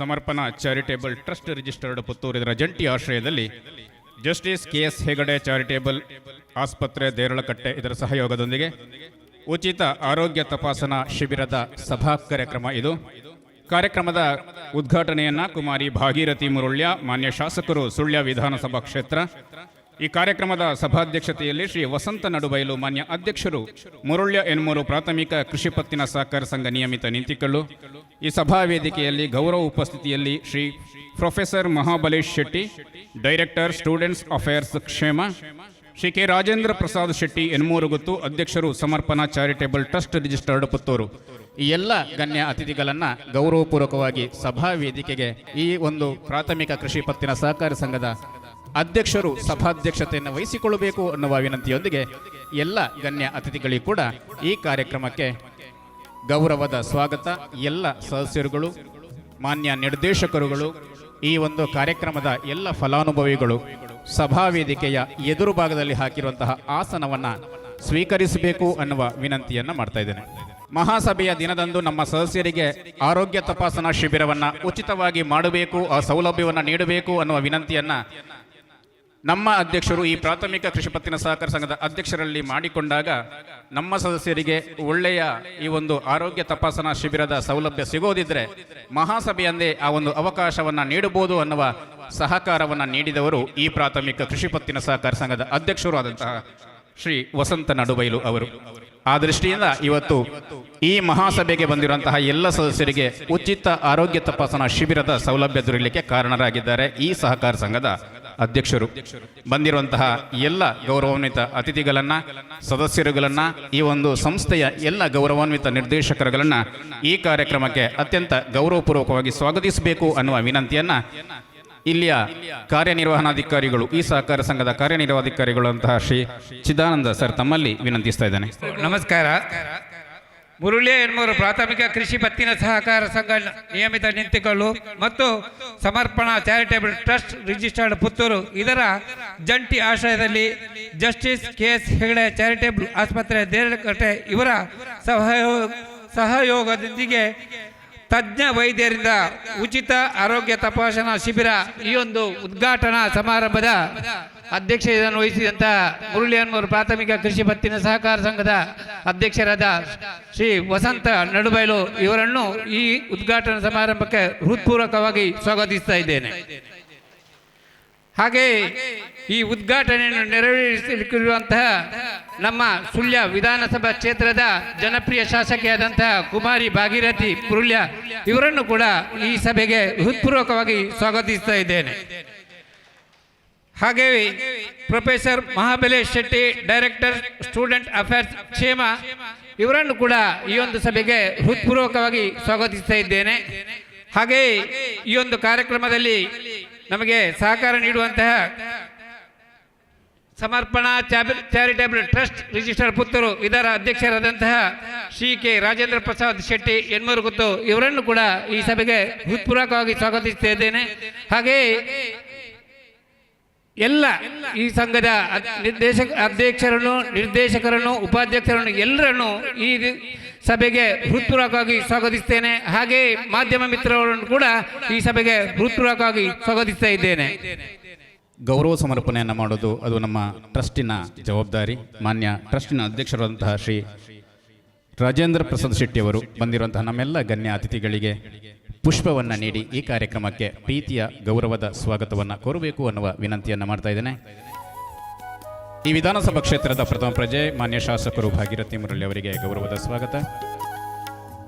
ಸಮರ್ಪಣಾ charitable trust registered Puttur ಇದರ ಜಂಟಿ ಆಶ್ರಯದಲ್ಲಿ ಜಸ್ಟಿಸ್ KS ಹೆಗಡೆ ಚಾರಿಟೇಬಲ್ ಆಸ್ಪತ್ರೆ ದೇರಳಕಟ್ಟೆ ಇದರ ಸಹಯೋಗದೊಂದಿಗೆ ಉಚಿತ ಆರೋಗ್ಯ ತಪಾಸಣಾ ಶಿಬಿರದ ಸಭಾ ಕಾರ್ಯಕ್ರಮ ಇದು. ಕಾರ್ಯಕ್ರಮದ ಉದ್ಘಾಟನೆಯನ್ನು ಕುಮಾರಿ ಭಾಗೀರಥಿ ಮುರುಳ್ಯ, ಮಾನ್ಯ ಶಾಸಕರು ಸುಳ್ಯ ವಿಧಾನಸಭಾ ಕ್ಷೇತ್ರ. ಈ ಕಾರ್ಯಕ್ರಮದ ಸಭಾಧ್ಯಕ್ಷತೆಯಲ್ಲಿ ಶ್ರೀ ವಸಂತ ನಡುಬೈಲು ಮಾನ್ಯ ಅಧ್ಯಕ್ಷರು ಮುರುಳ್ಯ ಎನ್ಮೂರು ಪ್ರಾಥಮಿಕ ಕೃಷಿ ಪತ್ತಿನ ಸಹಕಾರ ಸಂಘ ನಿಯಮಿತ ನಿಂತಿಕಳ್ಳು. ಈ ಸಭಾ ವೇದಿಕೆಯಲ್ಲಿ ಗೌರವ ಉಪಸ್ಥಿತಿಯಲ್ಲಿ Shri professor Mahabalesh Shetty, director students affairs Kshema, Shri K Rajendra Prasad Shetty Enmurugutthu, ಅಧ್ಯಕ್ಷರು Samarpana charitable trust registered Puttur. ಈ ಎಲ್ಲ ಗಣ್ಯ ಅತಿಥಿಗಳನ್ನು ಗೌರವಪೂರ್ವಕವಾಗಿ ಸಭಾ ವೇದಿಕೆಗೆ ಈ ಒಂದು ಪ್ರಾಥಮಿಕ ಕೃಷಿ ಪತ್ತಿನ ಸಹಕಾರ ಸಂಘದ ಅಧ್ಯಕ್ಷರು ಸಭಾಧ್ಯಕ್ಷತೆಯನ್ನು ವಹಿಸಿಕೊಳ್ಳಬೇಕು ಅನ್ನುವ ವಿನಂತಿಯೊಂದಿಗೆ ಎಲ್ಲ ಗಣ್ಯ ಅತಿಥಿಗಳಿಗೂ ಕೂಡ ಈ ಕಾರ್ಯಕ್ರಮಕ್ಕೆ ಗೌರವದ ಸ್ವಾಗತ. ಎಲ್ಲ ಸದಸ್ಯರುಗಳು, ಮಾನ್ಯ ನಿರ್ದೇಶಕರುಗಳು, ಈ ಒಂದು ಕಾರ್ಯಕ್ರಮದ ಎಲ್ಲ ಫಲಾನುಭವಿಗಳು ಸಭಾ ವೇದಿಕೆಯ ಎದುರು ಭಾಗದಲ್ಲಿ ಹಾಕಿರುವಂತಹ ಆಸನವನ್ನು ಸ್ವೀಕರಿಸಬೇಕು ಅನ್ನುವ ವಿನಂತಿಯನ್ನು ಮಾಡ್ತಾ ಇದ್ದೇನೆ. ಮಹಾಸಭೆಯ ದಿನದಂದು ನಮ್ಮ ಸದಸ್ಯರಿಗೆ ಆರೋಗ್ಯ ತಪಾಸಣಾ ಶಿಬಿರವನ್ನು ಉಚಿತವಾಗಿ ಮಾಡಬೇಕು, ಆ ಸೌಲಭ್ಯವನ್ನು ನೀಡಬೇಕು ಅನ್ನುವ ವಿನಂತಿಯನ್ನು ನಮ್ಮ ಅಧ್ಯಕ್ಷರು ಈ ಪ್ರಾಥಮಿಕ ಕೃಷಿ ಪತ್ತಿನ ಸಹಕಾರ ಸಂಘದ ಅಧ್ಯಕ್ಷರಲ್ಲಿ ಮಾಡಿಕೊಂಡಾಗ ನಮ್ಮ ಸದಸ್ಯರಿಗೆ ಒಳ್ಳೆಯ ಈ ಒಂದು ಆರೋಗ್ಯ ತಪಾಸಣಾ ಶಿಬಿರದ ಸೌಲಭ್ಯ ಸಿಗೋದಿದ್ರೆ ಮಹಾಸಭೆಯಂದೇ ಆ ಒಂದು ಅವಕಾಶವನ್ನು ನೀಡಬಹುದು ಅನ್ನುವ ಸಹಕಾರವನ್ನು ನೀಡಿದವರು ಈ ಪ್ರಾಥಮಿಕ ಕೃಷಿ ಪತ್ತಿನ ಸಹಕಾರ ಸಂಘದ ಅಧ್ಯಕ್ಷರು ಆದಂತಹ ಶ್ರೀ ವಸಂತ ನಡುಬೈಲು ಅವರು. ಆ ದೃಷ್ಟಿಯಿಂದ ಇವತ್ತು ಈ ಮಹಾಸಭೆಗೆ ಬಂದಿರುವಂತಹ ಎಲ್ಲ ಸದಸ್ಯರಿಗೆ ಉಚಿತ ಆರೋಗ್ಯ ತಪಾಸಣಾ ಶಿಬಿರದ ಸೌಲಭ್ಯ ದೊರೆಯಲಿಕ್ಕೆ ಕಾರಣರಾಗಿದ್ದಾರೆ ಈ ಸಹಕಾರ ಸಂಘದ ಅಧ್ಯಕ್ಷರು. ಬಂದಿರುವಂತಹ ಎಲ್ಲ ಗೌರವಾನ್ವಿತ ಅತಿಥಿಗಳನ್ನು, ಸದಸ್ಯರುಗಳನ್ನು, ಈ ಒಂದು ಸಂಸ್ಥೆಯ ಎಲ್ಲ ಗೌರವಾನ್ವಿತ ನಿರ್ದೇಶಕರುಗಳನ್ನು ಈ ಕಾರ್ಯಕ್ರಮಕ್ಕೆ ಅತ್ಯಂತ ಗೌರವಪೂರ್ವಕವಾಗಿ ಸ್ವಾಗತಿಸಬೇಕು ಅನ್ನುವ ವಿನಂತಿಯನ್ನು ಇಲ್ಲಿಯ ಕಾರ್ಯನಿರ್ವಹಣಾಧಿಕಾರಿಗಳು, ಈ ಸಹಕಾರ ಸಂಘದ ಕಾರ್ಯನಿರ್ವಹಣಾಧಿಕಾರಿಗಳು ಅಂತಹ ಶ್ರೀ ಚಿದಾನಂದ ಸರ್ ತಮ್ಮಲ್ಲಿ ವಿನಂತಿಸ್ತಾ ಇದ್ದೇನೆ. ನಮಸ್ಕಾರ. ಮುರುಳ್ಯ ಎನ್ಮೂರು ಪ್ರಾಥಮಿಕ ಕೃಷಿ ಪತ್ತಿನ ಸಹಕಾರ ಸಂಘ ನಿಯಮಿತ ನಿಂತುಕೊಳ್ಳು ಮತ್ತು ಸಮರ್ಪಣಾ ಚಾರಿಟೇಬಲ್ ಟ್ರಸ್ಟ್ ರಿಜಿಸ್ಟರ್ಡ್ ಪುತ್ತೂರು ಇದರ ಜಂಟಿ ಆಶ್ರಯದಲ್ಲಿ ಜಸ್ಟಿಸ್ KS ಹೆಗಡೆ ಚಾರಿಟೇಬಲ್ ಆಸ್ಪತ್ರೆ ದೇರಳಕಟ್ಟೆ ಇವರ ಸಹಯೋಗದೊಂದಿಗೆ ತಜ್ಞ ವೈದ್ಯರಿಂದ ಉಚಿತ ಆರೋಗ್ಯ ತಪಾಸಣಾ ಶಿಬಿರ ಈ ಒಂದು ಉದ್ಘಾಟನಾ ಸಮಾರಂಭದ ಅಧ್ಯಕ್ಷತೆಯನ್ನು ವಹಿಸಿದಂಥ ಮುರುಳಿಯನ್ಮೂರು ಪ್ರಾಥಮಿಕ ಕೃಷಿ ಪತ್ತಿನ ಸಹಕಾರ ಸಂಘದ ಅಧ್ಯಕ್ಷರಾದ ಶ್ರೀ ವಸಂತ ನಡುಬೈಲು ಇವರನ್ನು ಈ ಉದ್ಘಾಟನಾ ಸಮಾರಂಭಕ್ಕೆ ಹೃತ್ಪೂರ್ವಕವಾಗಿ ಸ್ವಾಗತಿಸ್ತಾ ಇದ್ದೇನೆ. ಹಾಗೆ ಈ ಉದ್ಘಾಟನೆಯನ್ನು ನೆರವೇರಿಸಲಿರುವಂತಹ ನಮ್ಮ ಸುಳ್ಯ ವಿಧಾನಸಭಾ ಕ್ಷೇತ್ರದ ಜನಪ್ರಿಯ ಶಾಸಕಿಯಾದಂತಹ ಕುಮಾರಿ ಭಾಗೀರಥಿ ಮುರುಳ್ಯ ಇವರನ್ನು ಕೂಡ ಈ ಸಭೆಗೆ ಹೃತ್ಪೂರ್ವಕವಾಗಿ ಸ್ವಾಗತಿಸ್ತಾ ಇದ್ದೇನೆ. ಹಾಗೆಯೇ professor Mahabalesh Shetty, director student affairs Kshema ಇವರನ್ನು ಕೂಡ ಈ ಒಂದು ಸಭೆಗೆ ಹೃತ್ಪೂರ್ವಕವಾಗಿ ಸ್ವಾಗತಿಸ್ತಾ ಇದ್ದೇನೆ. ಹಾಗೆಯೇ ಈ ಒಂದು ಕಾರ್ಯಕ್ರಮದಲ್ಲಿ ನಮಗೆ ಸಹಕಾರ ನೀಡುವಂತಹ ಸಮರ್ಪಣಾ ಚಾರಿಟೇಬಲ್ ಟ್ರಸ್ಟ್ ರಿಜಿಸ್ಟರ್ಡ್ ಪುತ್ತೂರು ಇದರ ಅಧ್ಯಕ್ಷರಾದಂತಹ ಶ್ರೀ ಕೆ ರಾಜೇಂದ್ರ ಪ್ರಸಾದ್ ಶೆಟ್ಟಿ ಎನ್ಮೂರುಗುತ್ತು ಇವರನ್ನು ಕೂಡ ಈ ಸಭೆಗೆ ಹೃತ್ಪೂರ್ವಕವಾಗಿ ಸ್ವಾಗತಿಸ್ತಾ ಇದ್ದೇನೆ. ಹಾಗೆಯೇ ಎಲ್ಲ ಈ ಸಂಘದ ಅಧ್ಯಕ್ಷರನ್ನು, ನಿರ್ದೇಶಕರನ್ನು, ಉಪಾಧ್ಯಕ್ಷರನ್ನು ಎಲ್ಲರನ್ನು ಈ ಸಭೆಗೆ ಹೃತ್ಪೂರ್ವಕವಾಗಿ ಸ್ವಾಗತಿಸ್ತೇನೆ. ಹಾಗೆ ಮಾಧ್ಯಮ ಮಿತ್ರರನ್ನು ಕೂಡ ಈ ಸಭೆಗೆ ಹೃತ್ಪೂರ್ವಕವಾಗಿ ಸ್ವಾಗತಿಸ್ತಾ ಇದ್ದೇನೆ. ಗೌರವ ಸಮರ್ಪಣೆಯನ್ನು ಮಾಡೋದು ಅದು ನಮ್ಮ ಟ್ರಸ್ಟಿನ ಜವಾಬ್ದಾರಿ. ಮಾನ್ಯ ಟ್ರಸ್ಟಿನ ಅಧ್ಯಕ್ಷರಾದಂತಹ ಶ್ರೀ ರಾಜೇಂದ್ರ ಪ್ರಸಾದ್ ಶೆಟ್ಟಿ ಅವರು ಬಂದಿರುವಂತಹ ನಮ್ಮೆಲ್ಲ ಗಣ್ಯ ಅತಿಥಿಗಳಿಗೆ ಪುಷ್ಪವನ್ನು ನೀಡಿ ಈ ಕಾರ್ಯಕ್ರಮಕ್ಕೆ ಪ್ರೀತಿಯ ಗೌರವದ ಸ್ವಾಗತವನ್ನು ಕೋರಬೇಕು ಅನ್ನುವ ವಿನಂತಿಯನ್ನು ಮಾಡ್ತಾ ಇದ್ದೇನೆ. ಈ ವಿಧಾನಸಭಾ ಕ್ಷೇತ್ರದ ಪ್ರಥಮ ಪ್ರಜೆ ಮಾನ್ಯ ಶಾಸಕರು ಭಾಗೀರಥಿ ಮುರಳಿ ಅವರಿಗೆ ಗೌರವದ ಸ್ವಾಗತ.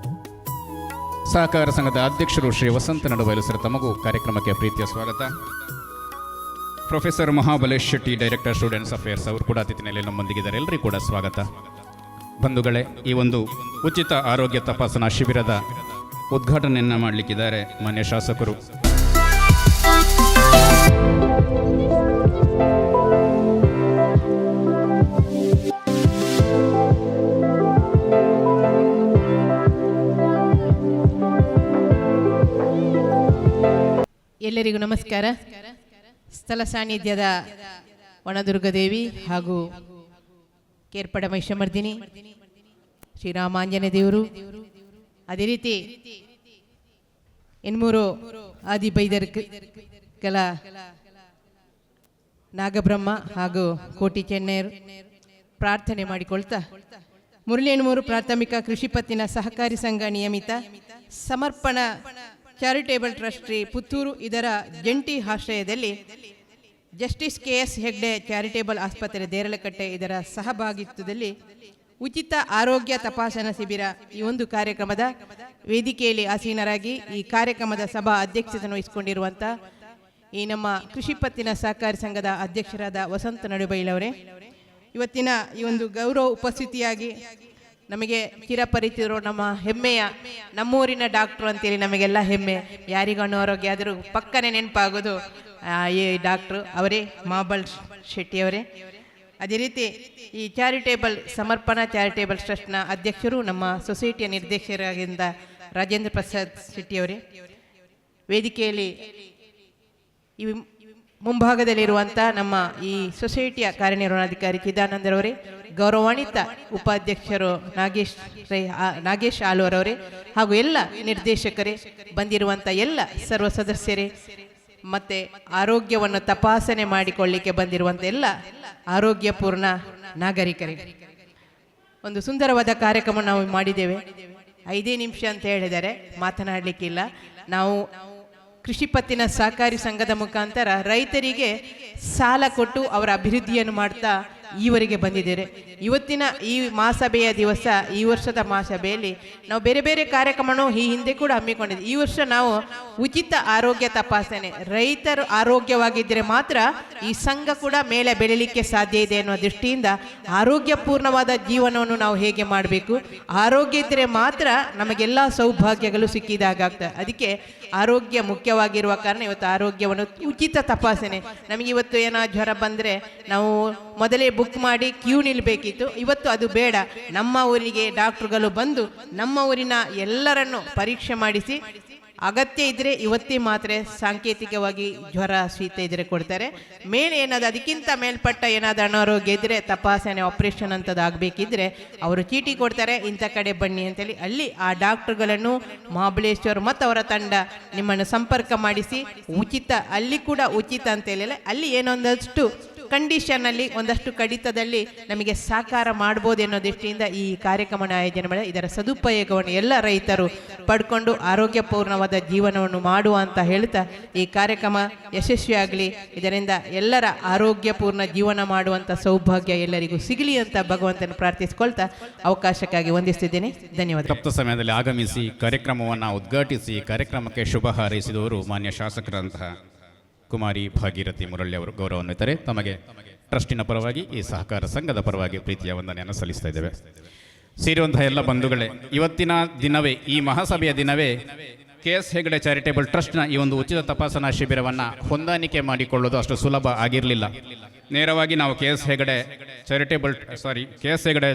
ಸಹಕಾರ ಸಂಘದ ಅಧ್ಯಕ್ಷರು ಶ್ರೀ ವಸಂತ ನಡುಬೈಲು ಸರ್ ತಮಗೂ ಕಾರ್ಯಕ್ರಮಕ್ಕೆ ಪ್ರೀತಿಯ ಸ್ವಾಗತ. Professor Mahabalesh Shetty, director students affairs ಅವರು ಕೂಡ ಅತಿಥಿನಲ್ಲಿ ನಮ್ಮೊಂದಿಗಿದ್ದಾರೆ. ಎಲ್ಲರಿಗೂ ಕೂಡ ಸ್ವಾಗತ. ಬಂಧುಗಳೇ, ಈ ಒಂದು ಉಚಿತ ಆರೋಗ್ಯ ತಪಾಸಣಾ ಶಿಬಿರದ ಉದ್ಘಾಟನೆಯನ್ನು ಮಾಡಲಿಕ್ಕಿದ್ದಾರೆ ಮಾನ್ಯ ಶಾಸಕರು. ಎಲ್ಲರಿಗೂ ನಮಸ್ಕಾರ. ಸ್ಥಳ ಸಾನ್ನಿಧ್ಯದ ವನದುರ್ಗದೇವಿ ಹಾಗೂ ಕೇರ್ಪಡ ಮಹಿಷಮರ್ದಿನಿ ಶ್ರೀರಾಮಾಂಜನೇಯ ದೇವರು, ಅದೇ ರೀತಿ ಎನ್ಮೂರು ಆದಿಬೈದರ್ಕಲ ನಾಗಬ್ರಹ್ಮ ಹಾಗೂ ಕೋಟಿ ಚೆನ್ನೈರು ಪ್ರಾರ್ಥನೆ ಮಾಡಿಕೊಳ್ತಾ ಮುರಳಿಯನ್ಮೂರು ಪ್ರಾಥಮಿಕ ಕೃಷಿ ಪತ್ತಿನ ಸಹಕಾರಿ ಸಂಘ ನಿಯಮಿತ ಸಮರ್ಪಣಾ ಚಾರಿಟೇಬಲ್ ಟ್ರಸ್ಟ್ ಶ್ರೀ ಪುತ್ತೂರು ಇದರ ಜಂಟಿ ಆಶ್ರಯದಲ್ಲಿ ಜಸ್ಟಿಸ್ KS ಹೆಗ್ಡೆ ಚಾರಿಟೇಬಲ್ ಆಸ್ಪತ್ರೆ ದೇರಳಕಟ್ಟೆ ಇದರ ಸಹಭಾಗಿತ್ವದಲ್ಲಿ ಉಚಿತ ಆರೋಗ್ಯ ತಪಾಸಣಾ ಶಿಬಿರ ಈ ಒಂದು ಕಾರ್ಯಕ್ರಮದ ವೇದಿಕೆಯಲ್ಲಿ ಆಸೀನರಾಗಿ ಈ ಕಾರ್ಯಕ್ರಮದ ಸಭಾ ಅಧ್ಯಕ್ಷತೆಯನ್ನು ವಹಿಸಿಕೊಂಡಿರುವಂಥ ಈ ನಮ್ಮ ಕೃಷಿ ಪತ್ತಿನ ಸಹಕಾರಿ ಸಂಘದ ಅಧ್ಯಕ್ಷರಾದ ವಸಂತ ನಡುಬೈಲವರೇ, ಇವತ್ತಿನ ಈ ಒಂದು ಗೌರವ ಉಪಸ್ಥಿತಿಯಾಗಿ ನಮಗೆ ಚಿರಪರಿಚಿತರು, ನಮ್ಮ ಹೆಮ್ಮೆಯ ನಮ್ಮೂರಿನ ಡಾಕ್ಟ್ರು ಅಂತೇಳಿ ನಮಗೆಲ್ಲ ಹೆಮ್ಮೆ. ಯಾರಿಗೂ ಅನಾರೋಗ್ಯ ಆದರೂ ಪಕ್ಕನೆ ನೆನಪಾಗೋದು ಈ ಡಾಕ್ಟ್ರು ಅವರೇ, ಮಾಬಲ್ ಶೆಟ್ಟಿಯವರೇ. ಅದೇ ರೀತಿ ಈ ಚಾರಿಟೇಬಲ್ ಸಮರ್ಪಣಾ ಚಾರಿಟೇಬಲ್ ಟ್ರಸ್ಟ್ನ ಅಧ್ಯಕ್ಷರು ನಮ್ಮ ಸೊಸೈಟಿಯ ನಿರ್ದೇಶಕರಾಗಿದ್ದ ರಾಜೇಂದ್ರ ಪ್ರಸಾದ್ ಶೆಟ್ಟಿಯವರೇ. ವೇದಿಕೆಯಲ್ಲಿ ಈ ಮುಂಭಾಗದಲ್ಲಿರುವಂಥ ನಮ್ಮ ಈ ಸೊಸೈಟಿಯ ಕಾರ್ಯನಿರ್ವಹಣಾಧಿಕಾರಿ ಚಿದಾನಂದರವರೇ, ಗೌರವಾನ್ವಿತ ಉಪಾಧ್ಯಕ್ಷರು ನಾಗೇಶ್ ಆಳ್ವರವರೇ, ಹಾಗೂ ಎಲ್ಲ ನಿರ್ದೇಶಕರೇ, ಬಂದಿರುವಂಥ ಎಲ್ಲ ಸರ್ವ ಸದಸ್ಯರೇ, ಮತ್ತು ಆರೋಗ್ಯವನ್ನು ತಪಾಸಣೆ ಮಾಡಿಕೊಳ್ಳಿಕ್ಕೆ ಬಂದಿರುವಂಥ ಎಲ್ಲ ಆರೋಗ್ಯಪೂರ್ಣ ನಾಗರಿಕರೇ, ಒಂದು ಸುಂದರವಾದ ಕಾರ್ಯಕ್ರಮ ನಾವು ಮಾಡಿದ್ದೇವೆ. 5 ನಿಮಿಷ ಅಂತ ಹೇಳಿದರೆ ಮಾತನಾಡಲಿಕ್ಕಿಲ್ಲ. ನಾವು ಕೃಷಿ ಪತ್ತಿನ ಸಹಕಾರಿ ಸಂಘದ ಮುಖಾಂತರ ರೈತರಿಗೆ ಸಾಲ ಕೊಟ್ಟು ಅವರ ಅಭಿವೃದ್ಧಿಯನ್ನು ಮಾಡ್ತಾ ಈವರೆಗೆ ಬಂದಿದ್ದೇವೆ. ಇವತ್ತಿನ ಈ ಮಹಾಸಭೆಯ ದಿವಸ, ಈ ವರ್ಷದ ಮಹಾಸಭೆಯಲ್ಲಿ ನಾವು ಬೇರೆ ಬೇರೆ ಕಾರ್ಯಕ್ರಮವನ್ನು ಈ ಹಿಂದೆ ಕೂಡ ಹಮ್ಮಿಕೊಂಡಿದ್ದೆ. ಈ ವರ್ಷ ನಾವು ಉಚಿತ ಆರೋಗ್ಯ ತಪಾಸಣೆ, ರೈತರು ಆರೋಗ್ಯವಾಗಿದ್ದರೆ ಮಾತ್ರ ಈ ಸಂಘ ಕೂಡ ಮೇಲೆ ಬೆಳೀಲಿಕ್ಕೆ ಸಾಧ್ಯ ಇದೆ ಅನ್ನೋ ದೃಷ್ಟಿಯಿಂದ ಆರೋಗ್ಯಪೂರ್ಣವಾದ ಜೀವನವನ್ನು ನಾವು ಹೇಗೆ ಮಾಡಬೇಕು, ಆರೋಗ್ಯ ಇದ್ದರೆ ಮಾತ್ರ ನಮಗೆಲ್ಲ ಸೌಭಾಗ್ಯಗಳು ಸಿಕ್ಕಿದಾಗ್ತದೆ. ಅದಕ್ಕೆ ಆರೋಗ್ಯ ಮುಖ್ಯವಾಗಿರುವ ಕಾರಣ ಇವತ್ತು ಆರೋಗ್ಯವನ್ನು ಉಚಿತ ತಪಾಸಣೆ. ನಮಗಿವತ್ತು ಏನೋ ಜ್ವರ ಬಂದರೆ ನಾವು ಮೊದಲೇ ಬುಕ್ ಮಾಡಿ ಕ್ಯೂ ನಿಲ್ಲಬೇಕಿತ್ತು. ಇವತ್ತು ಅದು ಬೇಡ. ನಮ್ಮ ಊರಿಗೆ ಡಾಕ್ಟ್ರುಗಳು ಬಂದು ನಮ್ಮ ಊರಿನ ಎಲ್ಲರನ್ನು ಪರೀಕ್ಷೆ ಮಾಡಿಸಿ ಅಗತ್ಯ ಇದ್ದರೆ ಇವತ್ತೇ ಮಾತ್ರೆ, ಸಾಂಕೇತಿಕವಾಗಿ ಜ್ವರ ಶೀತ ಇದ್ದರೆ ಕೊಡ್ತಾರೆ. ಮೇಲೆ ಏನಾದ್ರು ಅದಕ್ಕಿಂತ ಮೇಲ್ಪಟ್ಟ ಏನಾದರೂ ಅನಾರೋಗ್ಯ ಇದ್ದರೆ ತಪಾಸಣೆ ಆಪರೇಷನ್ ಅಂಥದ್ದು ಆಗಬೇಕಿದ್ರೆ ಅವರು ಚೀಟಿ ಕೊಡ್ತಾರೆ, ಇಂಥ ಕಡೆ ಬನ್ನಿ ಅಂತೇಳಿ. ಅಲ್ಲಿ ಆ ಡಾಕ್ಟ್ರುಗಳನ್ನು ಮಹಾಬಲೇಶ್ವರ್ ಮತ್ತು ಅವರ ತಂಡ ನಿಮ್ಮನ್ನು ಸಂಪರ್ಕ ಮಾಡಿಸಿ ಉಚಿತ, ಅಲ್ಲಿ ಕೂಡ ಉಚಿತ ಅಂತೇಳಿಲ್ಲ, ಅಲ್ಲಿ ಏನೊಂದಷ್ಟು ಕಂಡೀಷನ್ನಲ್ಲಿ ಒಂದಷ್ಟು ಕಡಿತದಲ್ಲಿ ನಮಗೆ ಸಾಕಾರ ಮಾಡ್ಬೋದು ಅನ್ನೋ ದೃಷ್ಟಿಯಿಂದ ಈ ಕಾರ್ಯಕ್ರಮವನ್ನು ಆಯೋಜನೆ ಮಾಡಿ ಇದರ ಸದುಪಯೋಗವನ್ನು ಎಲ್ಲ ರೈತರು ಪಡ್ಕೊಂಡು ಆರೋಗ್ಯಪೂರ್ಣವಾದ ಜೀವನವನ್ನು ಮಾಡುವ ಅಂತ ಹೇಳ್ತಾ ಈ ಕಾರ್ಯಕ್ರಮ ಯಶಸ್ವಿಯಾಗಲಿ, ಇದರಿಂದ ಎಲ್ಲರ ಆರೋಗ್ಯಪೂರ್ಣ ಜೀವನ ಮಾಡುವಂಥ ಸೌಭಾಗ್ಯ ಎಲ್ಲರಿಗೂ ಸಿಗಲಿ ಅಂತ ಭಗವಂತನ ಪ್ರಾರ್ಥಿಸಿಕೊಳ್ತಾ ಅವಕಾಶಕ್ಕಾಗಿ ವಂದಿಸ್ತಿದ್ದೇನೆ. ಧನ್ಯವಾದ. ತಪ್ತ ಸಮಯದಲ್ಲಿ ಆಗಮಿಸಿ ಕಾರ್ಯಕ್ರಮವನ್ನು ಉದ್ಘಾಟಿಸಿ ಕಾರ್ಯಕ್ರಮಕ್ಕೆ ಶುಭ ಹಾರೈಸಿದವರು ಮಾನ್ಯ ಶಾಸಕರಂತಹ ಕುಮಾರಿ ಭಾಗೀರಥಿ ಮುರಳಿ ಅವರು ಗೌರವಾನ್ವಿತರೆ. ತಮಗೆ ಟ್ರಸ್ಟಿನ ಪರವಾಗಿ, ಈ ಸಹಕಾರ ಸಂಘದ ಪರವಾಗಿ ಪ್ರೀತಿಯ ವಂದನೆಯನ್ನು ಸಲ್ಲಿಸ್ತಾ ಇದ್ದೇವೆ. ಸೇರಿರುವಂತಹ ಎಲ್ಲ ಬಂಧುಗಳೇ, ಇವತ್ತಿನ ದಿನವೇ, ಈ ಮಹಾಸಭೆಯ ದಿನವೇ KS ಹೆಗ್ಡೆ ಚಾರಿಟೇಬಲ್ ಟ್ರಸ್ಟ್ನ ಈ ಒಂದು ಉಚಿತ ತಪಾಸಣಾ ಶಿಬಿರವನ್ನು ಹೊಂದಾಣಿಕೆ ಮಾಡಿಕೊಳ್ಳೋದು ಅಷ್ಟು ಸುಲಭ ಆಗಿರಲಿಲ್ಲ. ನೇರವಾಗಿ ನಾವು KS ಹೆಗ್ಡೆ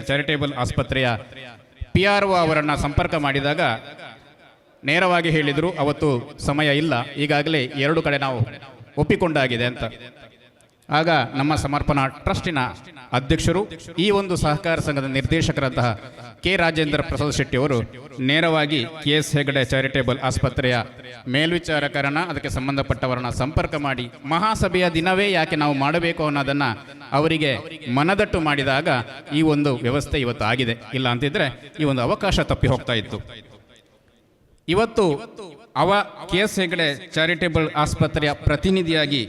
ಚಾರಿಟೇಬಲ್ ಆಸ್ಪತ್ರೆಯ PRO ಅವರನ್ನು ಸಂಪರ್ಕ ಮಾಡಿದಾಗ ನೇರವಾಗಿ ಹೇಳಿದರು, ಅವತ್ತು ಸಮಯ ಇಲ್ಲ, ಈಗಾಗಲೇ 2 ಕಡೆ ನಾವು ಒಪ್ಪಿಕೊಂಡಾಗಿದೆ ಅಂತ. ಆಗ ನಮ್ಮ ಸಮರ್ಪಣಾ ಟ್ರಸ್ಟಿನ ಅಧ್ಯಕ್ಷರು, ಈ ಒಂದು ಸಹಕಾರ ಸಂಘದ ನಿರ್ದೇಶಕರಂತಹ ರಾಜೇಂದ್ರ ಪ್ರಸಾದ್ ಶೆಟ್ಟಿ ಅವರು ನೇರವಾಗಿ KS ಹೆಗ್ಡೆ ಚಾರಿಟೇಬಲ್ ಆಸ್ಪತ್ರೆಯ ಮೇಲ್ವಿಚಾರಕರನ್ನ, ಅದಕ್ಕೆ ಸಂಬಂಧಪಟ್ಟವರನ್ನ ಸಂಪರ್ಕ ಮಾಡಿ ಮಹಾಸಭೆಯ ದಿನವೇ ಯಾಕೆ ನಾವು ಮಾಡಬೇಕು ಅನ್ನೋದನ್ನು ಅವರಿಗೆ ಮನದಟ್ಟು ಮಾಡಿದಾಗ ಈ ಒಂದು ವ್ಯವಸ್ಥೆ ಇವತ್ತು ಆಗಿದೆ. ಇಲ್ಲ ಅಂತಿದ್ರೆ ಈ ಒಂದು ಅವಕಾಶ ತಪ್ಪಿ ಹೋಗ್ತಾ ಇತ್ತು. ಇವತ್ತು KS ಹೆಗ್ಡೆ ಚಾರಿಟೇಬಲ್ ಆಸ್ಪತ್ರೆಯ ಪ್ರತಿನಿಧಿಯಾಗಿ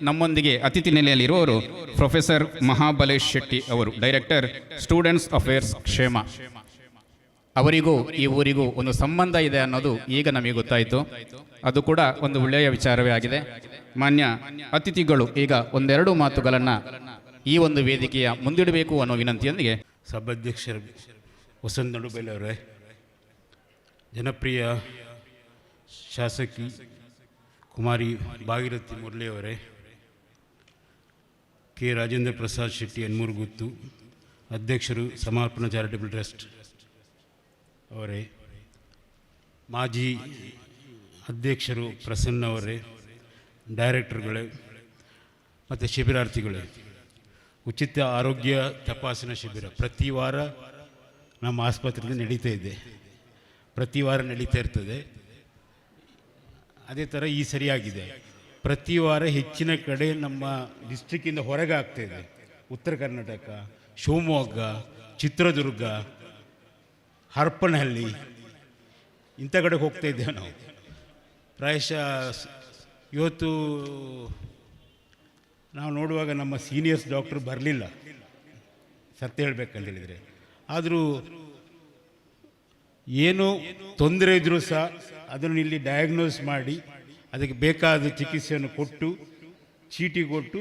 ನಮ್ಮೊಂದಿಗೆ ಅತಿಥಿ ನೆಲೆಯಲ್ಲಿರುವವರು ಪ್ರೊಫೆಸರ್ ಮಹಾಬಲೇಶ್ ಶೆಟ್ಟಿ ಅವರು, ಡೈರೆಕ್ಟರ್ ಸ್ಟೂಡೆಂಟ್ಸ್ ಅಫೇರ್ಸ್ ಕ್ಷೇಮ. ಅವರಿಗೂ ಈ ಊರಿಗೂ ಒಂದು ಸಂಬಂಧ ಇದೆ ಅನ್ನೋದು ಈಗ ನಮಗೆ ಗೊತ್ತಾಯಿತು. ಅದು ಕೂಡ ಒಂದು ಒಳ್ಳೆಯ ವಿಚಾರವೇ ಆಗಿದೆ. ಮಾನ್ಯ ಅತಿಥಿಗಳು ಈಗ ಒಂದೆರಡು ಮಾತುಗಳನ್ನು ಈ ಒಂದು ವೇದಿಕೆಯ ಮುಂದಿಡಬೇಕು ಅನ್ನೋ ವಿನಂತಿಯೊಂದಿಗೆ ಸಭಾಧ್ಯಕ್ಷರು ವಸಂತ ನಡುಬೈಲವರೇ, ಜನಪ್ರಿಯ ಶಾಸಕಿ ಕುಮಾರಿ ಭಾಗೀರಥಿ ಮುರಳಿಯವರೇ, ರಾಜೇಂದ್ರ ಪ್ರಸಾದ್ ಶೆಟ್ಟಿ ಎನ್ಮೂರುಗುತ್ತು, ಅಧ್ಯಕ್ಷರು ಸಮರ್ಪಣಾ ಚಾರಿಟೇಬಲ್ ಟ್ರಸ್ಟ್ ಅವರೇ, ಮಾಜಿ ಅಧ್ಯಕ್ಷರು ಪ್ರಸನ್ನ ಅವರೇ, ಡೈರೆಕ್ಟರ್ಗಳೇ ಮತ್ತು ಶಿಬಿರಾರ್ಥಿಗಳೇ, ಉಚಿತ ಆರೋಗ್ಯ ತಪಾಸಣಾ ಶಿಬಿರ ಪ್ರತಿ ವಾರ ನಮ್ಮ ಆಸ್ಪತ್ರೆಯಲ್ಲಿ ನಡೀತಾ ಇದೆ, ಪ್ರತಿ ವಾರ ನಡೀತಾ ಇರ್ತದೆ. ಅದೇ ಥರ ಈ ಸರಿಯಾಗಿದೆ. ಪ್ರತಿ ವಾರ ಹೆಚ್ಚಿನ ಕಡೆ ನಮ್ಮ ಡಿಸ್ಟ್ರಿಕ್ಕಿಂದ ಹೊರಗೆ ಆಗ್ತಾಯಿದೆ. ಉತ್ತರ ಕರ್ನಾಟಕ, ಶಿವಮೊಗ್ಗ, ಚಿತ್ರದುರ್ಗ, ಹರಪನಹಳ್ಳಿ ಇಂಥ ಕಡೆಗೆ ಹೋಗ್ತಾ ಇದ್ದೇವೆ ನಾವು. ಪ್ರಾಯಶಃ ಇವತ್ತು ನಾವು ನೋಡುವಾಗ ನಮ್ಮ ಸೀನಿಯರ್ಸ್ ಡಾಕ್ಟ್ರು ಬರಲಿಲ್ಲ, ಸತ್ಯ ಹೇಳಬೇಕಂತ ಹೇಳಿದರೆ. ಆದರೂ ಏನೋ ತೊಂದರೆ ಇದ್ದರೂ ಸಹ ಅದನ್ನು ಇಲ್ಲಿ ಡಯಾಗ್ನೋಸ್ ಮಾಡಿ ಅದಕ್ಕೆ ಬೇಕಾದ ಚಿಕಿತ್ಸೆಯನ್ನು ಕೊಟ್ಟು ಚೀಟಿ ಕೊಟ್ಟು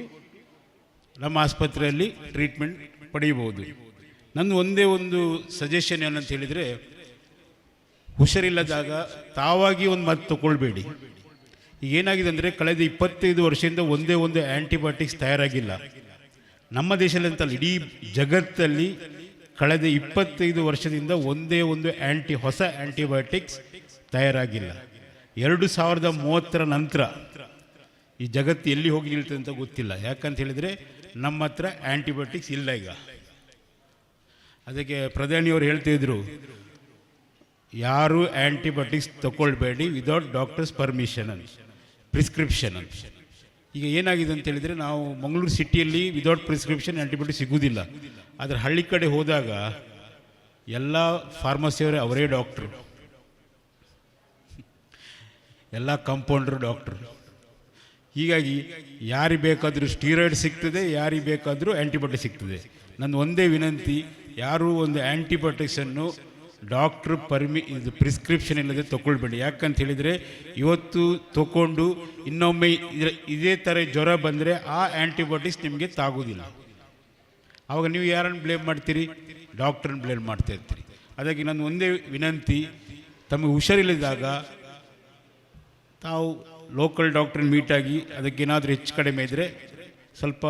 ನಮ್ಮ ಆಸ್ಪತ್ರೆಯಲ್ಲಿ ಟ್ರೀಟ್ಮೆಂಟ್ ಪಡೆಯಬಹುದು. ನನ್ನ ಒಂದೇ ಒಂದು ಸಜೆಷನ್ ಏನಂತ ಹೇಳಿದರೆ, ಹುಷಾರಿಲ್ಲದಾಗ ತಾವಾಗಿ ಒಂದು ಮದ್ದು ತಗೊಳ್ಬೇಡಿ. ಈಗ ಏನಾಗಿದೆ ಅಂದರೆ, ಕಳೆದ 25 ವರ್ಷದಿಂದ ಒಂದೇ ಒಂದು ಆ್ಯಂಟಿಬಯೋಟಿಕ್ಸ್ ತಯಾರಾಗಿಲ್ಲ ನಮ್ಮ ದೇಶದಲ್ಲಿ ಅಂತಲ್ಲ, ಇಡೀ ಜಗತ್ತಲ್ಲಿ ಕಳೆದ 25 ವರ್ಷದಿಂದ ಒಂದೇ ಒಂದು ಹೊಸ ಆ್ಯಂಟಿಬಯೋಟಿಕ್ಸ್ ತಯಾರಾಗಿಲ್ಲ. 2030 ನಂತರ ಈ ಜಗತ್ತು ಎಲ್ಲಿ ಹೋಗಿ ನಿಲ್ತದೆ ಅಂತ ಗೊತ್ತಿಲ್ಲ. ಯಾಕಂತ ಹೇಳಿದರೆ ನಮ್ಮ ಹತ್ರ ಆ್ಯಂಟಿಬಯೋಟಿಕ್ಸ್ ಇಲ್ಲ ಈಗ. ಅದಕ್ಕೆ ಪ್ರಧಾನಿಯವರು ಹೇಳ್ತಿದ್ರು, ಯಾರು ಆ್ಯಂಟಿಬಯೋಟಿಕ್ಸ್ ತಗೊಳ್ಬೇಡಿ ವಿದೌಟ್ ಡಾಕ್ಟರ್ಸ್ ಪರ್ಮಿಷನ್ ಅಂತ, ಪ್ರಿಸ್ಕ್ರಿಪ್ಷನ್ ಅಂತ. ಈಗ ಏನಾಗಿದೆ ಅಂತ ಹೇಳಿದರೆ, ನಾವು ಮಂಗಳೂರು ಸಿಟಿಯಲ್ಲಿ ವಿದೌಟ್ ಪ್ರಿಸ್ಕ್ರಿಪ್ಷನ್ ಆ್ಯಂಟಿಬಯೋಟಿಕ್ಸ್ ಸಿಗೋದಿಲ್ಲ. ಆದರೆ ಹಳ್ಳಿ ಕಡೆ ಹೋದಾಗ ಎಲ್ಲ ಫಾರ್ಮಸಿಯವರೇ ಅವರೇ ಡಾಕ್ಟ್ರು, ಎಲ್ಲ ಕಂಪೌಂಡ್ರು ಡಾಕ್ಟ್ರು. ಹೀಗಾಗಿ ಯಾರಿಗೆ ಬೇಕಾದರೂ ಸ್ಟೀರಾಯ್ಡ್ ಸಿಗ್ತದೆ, ಯಾರಿಗೆ ಬೇಕಾದರೂ ಆ್ಯಂಟಿಬಯೋಟಿಕ್ ಸಿಗ್ತದೆ. ನನ್ನ ಒಂದೇ ವಿನಂತಿ, ಯಾರೂ ಒಂದು ಆ್ಯಂಟಿಬಯೋಟಿಕ್ಸನ್ನು ಡಾಕ್ಟ್ರು ಇದು ಪ್ರಿಸ್ಕ್ರಿಪ್ಷನ್ ಇಲ್ಲದೆ ತೊಗೊಳ್ಬೇಡಿ. ಯಾಕಂತ ಹೇಳಿದರೆ ಇವತ್ತು ತಗೊಂಡು ಇನ್ನೊಮ್ಮೆ ಇದೇ ಥರ ಜ್ವರ ಬಂದರೆ ಆ ಆ್ಯಂಟಿಬಯೋಟಿಕ್ಸ್ ನಿಮಗೆ ತಾಗೋದಿಲ್ಲ. ಆವಾಗ ನೀವು ಯಾರನ್ನು ಬ್ಲೇಮ್ ಮಾಡ್ತೀರಿ? ಡಾಕ್ಟ್ರನ್ನ ಬ್ಲೇಮ್ ಮಾಡ್ತಾ ಇರ್ತೀರಿ. ಅದಕ್ಕೆ ನನ್ನ ಒಂದೇ ವಿನಂತಿ, ತಮಗೆ ಹುಷಾರಿಲ್ಲದಾಗ ತಾವು ಲೋಕಲ್ ಡಾಕ್ಟ್ರನ್ನ ಮೀಟಾಗಿ ಅದಕ್ಕೇನಾದರೂ ಹೆಚ್ಚು ಕಡಿಮೆ ಇದ್ದರೆ ಸ್ವಲ್ಪ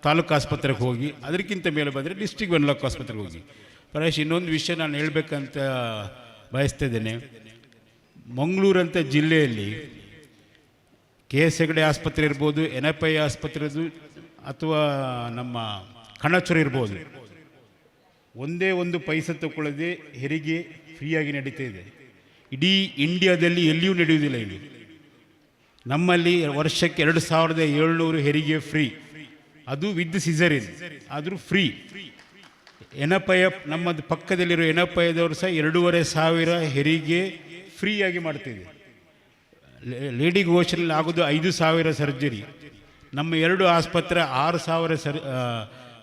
ತಾಲೂಕು ಆಸ್ಪತ್ರೆಗೆ ಹೋಗಿ, ಅದಕ್ಕಿಂತ ಮೇಲೆ ಬಂದರೆ ಡಿಸ್ಟ್ರಿಕ್ಟ್ ವೆನ್ಲಾಕ್ ಆಸ್ಪತ್ರೆಗೆ ಹೋಗಿ. ಪ್ರಾಯಶಃ ಇನ್ನೊಂದು ವಿಷಯ ನಾನು ಹೇಳಬೇಕಂತ ಬಯಸ್ತಾ ಇದ್ದೇನೆ. ಮಂಗಳೂರಂಥ ಜಿಲ್ಲೆಯಲ್ಲಿ KS ಹೆಗಡೆ ಆಸ್ಪತ್ರೆ ಇರ್ಬೋದು, NFI ಆಸ್ಪತ್ರೆ ಅಥವಾ ನಮ್ಮ ಕಣಚೂರು ಇರ್ಬೋದು, ಒಂದೇ ಒಂದು ಪೈಸೆ ತಗೊಳ್ಳದೆ ಹೆರಿಗೆ ಫ್ರೀಯಾಗಿ ನಡೀತಾ ಇದೆ. ಇಡೀ ಇಂಡಿಯಾದಲ್ಲಿ ಎಲ್ಲಿಯೂ ನಡೆಯುವುದಿಲ್ಲ ಇದು. ನಮ್ಮಲ್ಲಿ ವರ್ಷಕ್ಕೆ 2700 ಹೆರಿಗೆ ಫ್ರೀ, ಅದು ವಿತ್ ಸಿಸರಿನ್, ಆದರೂ ಫ್ರೀ. NFI ನಮ್ಮದು ಪಕ್ಕದಲ್ಲಿರೋ NFIದವರು ಸಹ 2500 ಹೆರಿಗೆ ಫ್ರೀಯಾಗಿ ಮಾಡ್ತಿದೆ. ಲೇಡಿ ಗೋಷನಲ್ಲಿ ಆಗೋದು 5000 ಸರ್ಜರಿ. ನಮ್ಮ 2 ಆಸ್ಪತ್ರೆ 6000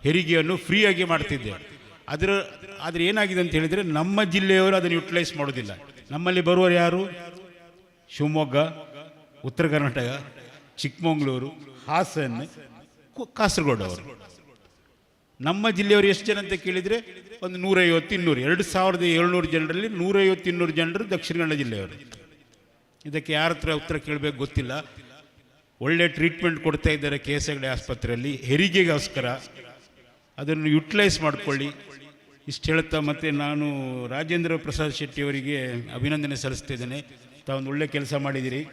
ಹೆರಿಗೆಯನ್ನು ಫ್ರೀಯಾಗಿ ಮಾಡ್ತಿದ್ದೆ. ಆದರೆ ಏನಾಗಿದೆ ಅಂತ ಹೇಳಿದರೆ, ನಮ್ಮ ಜಿಲ್ಲೆಯವರು ಅದನ್ನು ಯುಟಿಲೈಸ್ ಮಾಡೋದಿಲ್ಲ. ನಮ್ಮಲ್ಲಿ ಬರುವವರು ಯಾರು? ಶಿವಮೊಗ್ಗ, ಉತ್ತರ ಕರ್ನಾಟಕ, ಚಿಕ್ಕಮಗಳೂರು, ಹಾಸನ, ಕಾಸರಗೋಡು ಅವರು. ನಮ್ಮ ಜಿಲ್ಲೆಯವರು ಎಷ್ಟು ಜನ ಅಂತ ಕೇಳಿದರೆ ಒಂದು 150-200, 2700 ಜನರಲ್ಲಿ 150-200 ಜನರು ದಕ್ಷಿಣ ಕನ್ನಡ ಜಿಲ್ಲೆಯವರು. ಇದಕ್ಕೆ ಯಾರ ಹತ್ರ ಉತ್ತರ ಕೇಳಬೇಕು ಗೊತ್ತಿಲ್ಲ. ಒಳ್ಳೆ ಟ್ರೀಟ್ಮೆಂಟ್ ಕೊಡ್ತಾ ಇದ್ದಾರೆ KS ಹೆಗಡೆ ಆಸ್ಪತ್ರೆಯಲ್ಲಿ ಹೆರಿಗೆಗೋಸ್ಕರ. ಅದನ್ನು ಯುಟಿಲೈಸ್ ಮಾಡಿಕೊಳ್ಳಿ. ಇಷ್ಟು ಹೇಳ್ತಾ ಮತ್ತೆ ನಾನು ರಾಜೇಂದ್ರ ಪ್ರಸಾದ್ ಶೆಟ್ಟಿಯವರಿಗೆ ಅಭಿನಂದನೆ ಸಲ್ಲಿಸ್ತಿದ್ದೇನೆ. ತಾವೊಂದು ಒಳ್ಳೆ ಕೆಲಸ ಮಾಡಿದ್ದೀರಿ.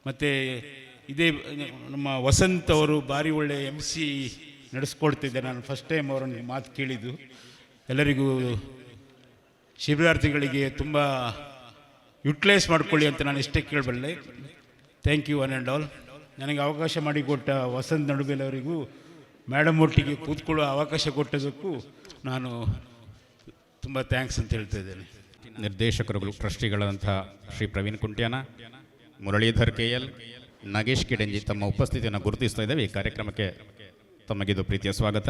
ಮತ್ತು ಇದೇ ನಮ್ಮ ವಸಂತ್ ಅವರು ಭಾರಿ ಒಳ್ಳೆ MC ನಡೆಸ್ಕೊಡ್ತಿದ್ದೆ. ನಾನು ಫಸ್ಟ್ ಟೈಮ್ ಅವರನ್ನು ಮಾತು ಕೇಳಿದ್ದು. ಎಲ್ಲರಿಗೂ ಶಿಬಿರಾರ್ಥಿಗಳಿಗೆ ತುಂಬ ಯುಟಿಲೈಸ್ ಮಾಡಿಕೊಳ್ಳಿ ಅಂತ ನಾನು ಇಷ್ಟೇ ಕೇಳಬಲ್ಲೆ. Thank you one and all. ನನಗೆ ಅವಕಾಶ ಮಾಡಿಕೊಟ್ಟ ವಸಂತ್ ನಡುಬೇಲ್ ಅವರಿಗೂ ಮೇಡಮ್ ಒಟ್ಟಿಗೆ ಕೂತ್ಕೊಳ್ಳೋ ಅವಕಾಶ ಕೊಟ್ಟದಕ್ಕೂ ನಾನು ತುಂಬ ಥ್ಯಾಂಕ್ಸ್ ಅಂತ ಹೇಳ್ತಾ ಇದ್ದೇನೆ. ನಿರ್ದೇಶಕರುಗಳು ಟ್ರಸ್ಟಿಗಳಾದಂತಹ ಶ್ರೀ ಪ್ರವೀಣ್ ಕುಂಟ್ಯಾನ, ಮುರಳೀಧರ್ KL, ನಾಗೇಶ್ ಕಿಡಂಜಿ ತಮ್ಮ ಉಪಸ್ಥಿತಿಯನ್ನು ಗುರುತಿಸ್ತಾ ಇದ್ದೇವೆ. ಈ ಕಾರ್ಯಕ್ರಮಕ್ಕೆ ತಮಗಿದು ಪ್ರೀತಿಯ ಸ್ವಾಗತ.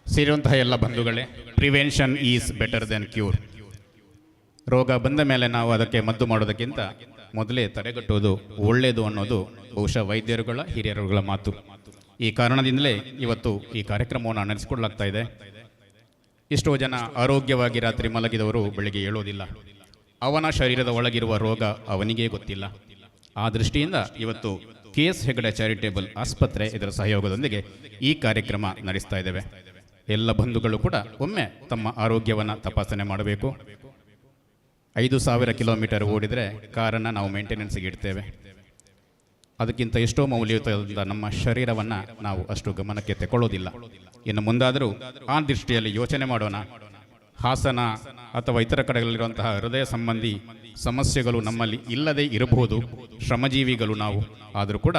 ಸೇರಿರುವಂತಹ ಎಲ್ಲ ಬಂಧುಗಳೇ, prevention is better then cure. ರೋಗ ಬಂದ ಮೇಲೆ ನಾವು ಅದಕ್ಕೆ ಮದ್ದು ಮಾಡೋದಕ್ಕಿಂತ ಮೊದಲೇ ತಡೆಗಟ್ಟುವುದು ಒಳ್ಳೆಯದು ಅನ್ನೋದು ಬಹುಶಃ ವೈದ್ಯರುಗಳ ಹಿರಿಯರುಗಳ ಮಾತು. ಈ ಕಾರಣದಿಂದಲೇ ಇವತ್ತು ಈ ಕಾರ್ಯಕ್ರಮವನ್ನು ನಡೆಸಿಕೊಳ್ಳಲಾಗ್ತಾ ಇದೆ. ಎಷ್ಟೋ ಜನ ಆರೋಗ್ಯವಾಗಿ ರಾತ್ರಿ ಮಲಗಿದವರು ಬೆಳಗ್ಗೆ ಏಳೋದಿಲ್ಲ. ಅವನ ಶರೀರದ ಒಳಗಿರುವ ರೋಗ ಅವನಿಗೇ ಗೊತ್ತಿಲ್ಲ. ಆ ದೃಷ್ಟಿಯಿಂದ ಇವತ್ತು KS ಹೆಗಡೆ ಚಾರಿಟೇಬಲ್ ಆಸ್ಪತ್ರೆ ಇದರ ಸಹಯೋಗದೊಂದಿಗೆ ಈ ಕಾರ್ಯಕ್ರಮ ನಡೆಸ್ತಾ ಇದ್ದೇವೆ. ಎಲ್ಲ ಬಂಧುಗಳು ಕೂಡ ಒಮ್ಮೆ ತಮ್ಮ ಆರೋಗ್ಯವನ್ನು ತಪಾಸಣೆ ಮಾಡಬೇಕು. 5000 ಕಿಲೋಮೀಟರ್ ಓಡಿದರೆ ಕಾರನ್ನು ನಾವು ಮೇಂಟೆನೆನ್ಸ್ಗೆ ಇಡ್ತೇವೆ. ಅದಕ್ಕಿಂತ ಎಷ್ಟೋ ಮೌಲ್ಯಯುತವಾದ ನಮ್ಮ ಶರೀರವನ್ನು ನಾವು ಅಷ್ಟು ಗಮನಕ್ಕೆ ತಗೊಳ್ಳೋದಿಲ್ಲ. ಇನ್ನು ಮುಂದಾದರೂ ಆ ದೃಷ್ಟಿಯಲ್ಲಿ ಯೋಚನೆ ಮಾಡೋಣ. ಹಾಸನ ಅಥವಾ ಇತರ ಕಡೆಗಳಲ್ಲಿರುವಂತಹ ಹೃದಯ ಸಂಬಂಧಿ ಸಮಸ್ಯೆಗಳು ನಮ್ಮಲ್ಲಿ ಇಲ್ಲದೇ ಇರಬಹುದು, ಶ್ರಮಜೀವಿಗಳು ನಾವು. ಆದರೂ ಕೂಡ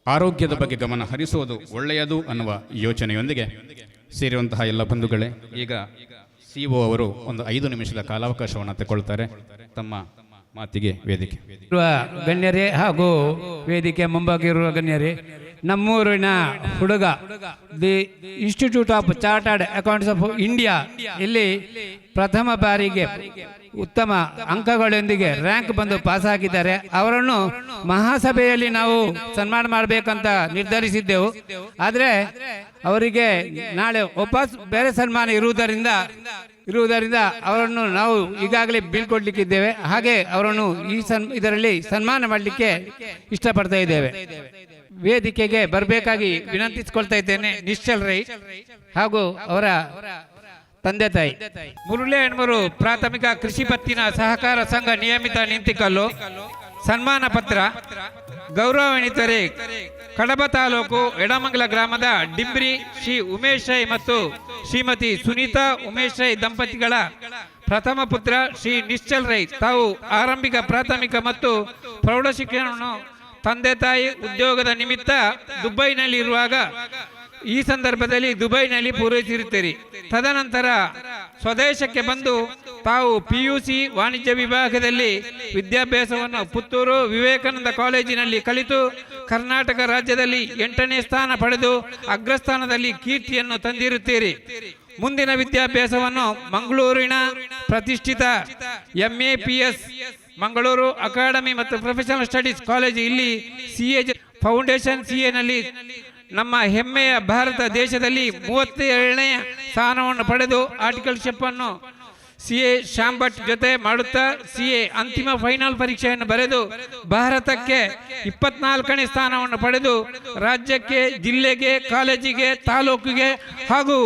ಆರೋಗ್ಯದ ಬಗ್ಗೆ ಗಮನ ಹರಿಸುವುದು ಒಳ್ಳೆಯದು ಅನ್ನುವ ಯೋಚನೆಯೊಂದಿಗೆ ಸೇರಿರುವಂತಹ ಎಲ್ಲ ಬಂಧುಗಳೇ, ಈಗ CO ಅವರು ಒಂದು 5 ನಿಮಿಷದ ಕಾಲಾವಕಾಶವನ್ನು ತಗೊಳ್ತಾರೆ. ತಮ್ಮ ಮಾತಿಗೆ ವೇದಿಕೆ. ಗಣ್ಯರೇ ಹಾಗೂ ವೇದಿಕೆ ಮುಂಭಾಗಿರುವ ಗಣ್ಯರೇ, ನಮ್ಮೂರಿನ ಹುಡುಗ the institute of chartered accounts of India ಇಲ್ಲಿ ಪ್ರಥಮ ಬಾರಿಗೆ ಉತ್ತಮ ಅಂಕಗಳೊಂದಿಗೆ ರ್ಯಾಂಕ್ ಬಂದು ಪಾಸ್ ಆಗಿದ್ದಾರೆ. ಅವರನ್ನು ಮಹಾಸಭೆಯಲ್ಲಿ ನಾವು ಸನ್ಮಾನ ಮಾಡಬೇಕಂತ ನಿರ್ಧರಿಸಿದ್ದೆವು. ಆದರೆ ಅವರಿಗೆ ನಾಳೆ ವಾಪಸ್ ಬೇರೆ ಸನ್ಮಾನ ಇರುವುದರಿಂದ ಅವರನ್ನು ನಾವು ಈಗಾಗಲೇ ಬೀಳ್ಕೊಡ್ಲಿಕ್ಕಿದ್ದೇವೆ. ಹಾಗೆ ಅವರನ್ನು ಇದರಲ್ಲಿ ಸನ್ಮಾನ ಮಾಡಲಿಕ್ಕೆ ಇಷ್ಟಪಡ್ತಾ ಇದ್ದೇವೆ. ವೇದಿಕೆಗೆ ಬರಬೇಕಾಗಿ ವಿನಂತಿಸಿಕೊಳ್ತಾ ಇದ್ದೇನೆ ನಿಶ್ಚಲ್ ರೈ ಹಾಗೂ ಅವರ ತಂದೆ ತಾಯಿ. ಮುರುಳಿ ಹೆಣ್ಮರು ಪ್ರಾಥಮಿಕ ಕೃಷಿ ಪತ್ತಿನ ಸಹಕಾರ ಸಂಘ ನಿಯಮಿತ ನಿಂತಿಕಲ್ಲು ಸನ್ಮಾನ ಪತ್ರ ಗೌರವಾನ್ವಿತರೇ, ಕಡಬ ತಾಲೂಕು ಎಡಮಂಗಲ ಗ್ರಾಮದ ಡಿಂಬ್ರಿ ಶ್ರೀ ಉಮೇಶ್ ರೈ ಮತ್ತು ಶ್ರೀಮತಿ ಸುನೀತಾ ಉಮೇಶ್ ರೈ ದಂಪತಿಗಳ ಪ್ರಥಮ ಪುತ್ರ ಶ್ರೀ ನಿಶ್ಚಲ್ ರೈ ತಾವು ಆರಂಭಿಕ ಪ್ರಾಥಮಿಕ ಮತ್ತು ಪ್ರೌಢ ಶಿಕ್ಷಣವನ್ನು ತಂದೆ ತಾಯಿ ಉದ್ಯೋಗದ ನಿಮಿತ್ತ ದುಬೈನಲ್ಲಿ ಇರುವಾಗ ಈ ಸಂದರ್ಭದಲ್ಲಿ ದುಬೈನಲ್ಲಿ ಪೂರೈಸಿರುತ್ತೀರಿ. ತದನಂತರ ಸ್ವದೇಶಕ್ಕೆ ಬಂದು ತಾವು PUC ವಾಣಿಜ್ಯ ವಿಭಾಗದಲ್ಲಿ ವಿದ್ಯಾಭ್ಯಾಸವನ್ನು ಪುತ್ತೂರು ವಿವೇಕಾನಂದ ಕಾಲೇಜಿನಲ್ಲಿ ಕಲಿತು ಕರ್ನಾಟಕ ರಾಜ್ಯದಲ್ಲಿ 8ನೇ ಸ್ಥಾನ ಪಡೆದು ಅಗ್ರಸ್ಥಾನದಲ್ಲಿ ಕೀರ್ತಿಯನ್ನು ತಂದಿರುತ್ತೀರಿ. ಮುಂದಿನ ವಿದ್ಯಾಭ್ಯಾಸವನ್ನು ಮಂಗಳೂರಿನ ಪ್ರತಿಷ್ಠಿತ MAPS ಮಂಗಳೂರು ಅಕಾಡೆಮಿ ಮತ್ತು ಪ್ರೊಫೆಷನಲ್ ಸ್ಟಡೀಸ್ ಕಾಲೇಜು ಇಲ್ಲಿ CA ಫೌಂಡೇಶನ್ CA ನಲ್ಲಿ ನಮ್ಮ ಹೆಮ್ಮೆಯ ಭಾರತ ದೇಶದಲ್ಲಿ 37ನೇ ಸ್ಥಾನವನ್ನು ಪಡೆದು ಆರ್ಟಿಕಲ್ಶಿಪ್ ಅನ್ನು CA ಶಾಂಭಟ್ ಜೊತೆ ಮಾಡುತ್ತಾ CA ಅಂತಿಮ ಫೈನಲ್ ಪರೀಕ್ಷೆಯನ್ನು ಬರೆದು ಭಾರತಕ್ಕೆ 24ನೇ ಸ್ಥಾನವನ್ನು ಪಡೆದು ರಾಜ್ಯಕ್ಕೆ, ಜಿಲ್ಲೆಗೆ, ಕಾಲೇಜಿಗೆ, ತಾಲೂಕಿಗೆ ಹಾಗೂ